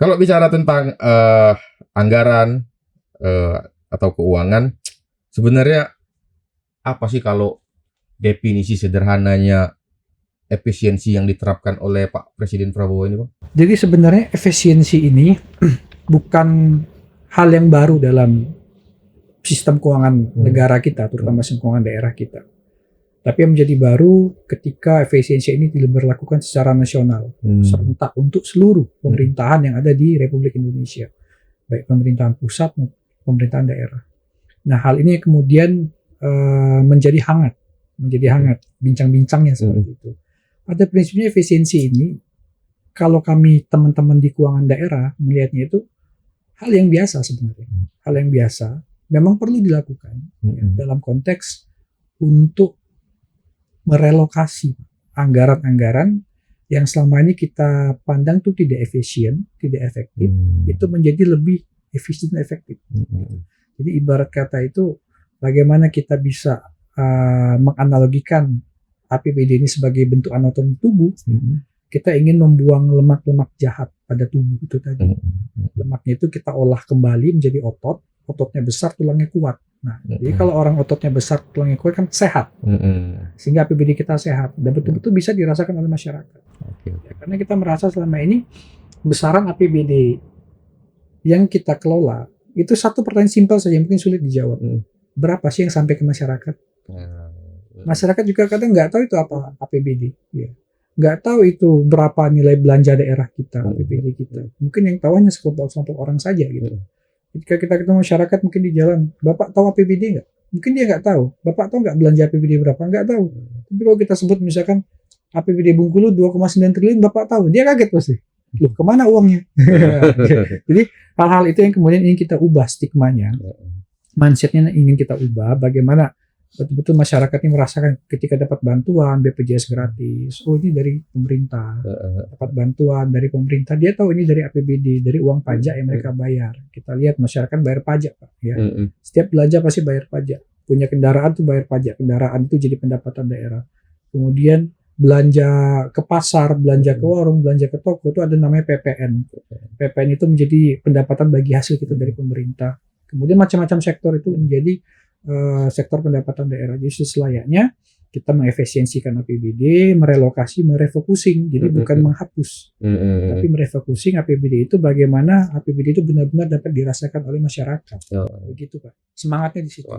Kalau bicara tentang anggaran atau keuangan, sebenarnya apa sih kalau definisi sederhananya efisiensi yang diterapkan oleh Pak Presiden Prabowo ini, Bang? Jadi sebenarnya efisiensi ini bukan hal yang baru dalam sistem keuangan negara kita, terutama sistem keuangan daerah kita. Tapi yang menjadi baru ketika efisiensi ini diberlakukan secara nasional, serentak untuk seluruh pemerintahan yang ada di Republik Indonesia, baik pemerintahan pusat maupun pemerintahan daerah. Nah, hal ini kemudian menjadi hangat bincang-bincangnya seperti itu. Pada prinsipnya efisiensi ini, kalau kami teman-teman di keuangan daerah melihatnya itu hal yang biasa sebenarnya, hal yang biasa, memang perlu dilakukan ya, dalam konteks untuk merelokasi anggaran-anggaran yang selama ini kita pandang tuh tidak efisien, tidak efektif, itu menjadi lebih efisien dan efektif. Jadi ibarat kata itu, bagaimana kita bisa menganalogikan APBD ini sebagai bentuk anatomi tubuh, kita ingin membuang lemak-lemak jahat pada tubuh itu tadi. Lemaknya itu kita olah kembali menjadi otot, ototnya besar, tulangnya kuat. Nah, jadi kalau orang ototnya besar, tulangnya kuat kan sehat, sehingga APBD kita sehat dan betul-betul bisa dirasakan oleh masyarakat. Ya, karena kita merasa selama ini besaran APBD yang kita kelola itu satu pertanyaan simpel saja yang mungkin sulit dijawab. Berapa sih yang sampai ke masyarakat? Masyarakat juga kadang nggak tahu itu apa APBD, ya. Nggak tahu itu berapa nilai belanja daerah kita, APBD kita. Mungkin yang tahu hanya sekelompok orang saja gitu. Ketika kita ketemu masyarakat mungkin di jalan, Bapak tahu APBD nggak? Mungkin dia nggak tahu. Bapak tahu nggak belanja APBD berapa? Nggak tahu. Tapi kalau kita sebut misalkan APBD Bengkulu 2,9 triliun, Bapak tahu. Dia kaget pasti. Loh, kemana uangnya? Jadi hal-hal itu yang kemudian ingin kita ubah stigmanya. Mindsetnya ingin kita ubah. Bagaimana betul-betul masyarakat ini merasakan ketika dapat bantuan BPJS gratis, oh ini dari pemerintah, dapat bantuan dari pemerintah, dia tahu ini dari APBD, dari uang pajak yang mereka bayar. Kita lihat masyarakat bayar pajak, Pak, ya. Setiap belanja pasti bayar pajak. Punya kendaraan tuh bayar pajak, kendaraan itu jadi pendapatan daerah. Kemudian belanja ke pasar, belanja ke warung, belanja ke toko itu ada namanya PPN. PPN itu menjadi pendapatan bagi hasil kita dari pemerintah. Kemudian macam-macam sektor itu menjadi sektor pendapatan daerah. Jadi selayaknya kita mengefisiensikan APBD, merelokasi, merefocusing. Jadi bukan menghapus, tapi merefocusing APBD itu bagaimana APBD itu benar-benar dapat dirasakan oleh masyarakat. Begitu, Pak. Semangatnya di situ.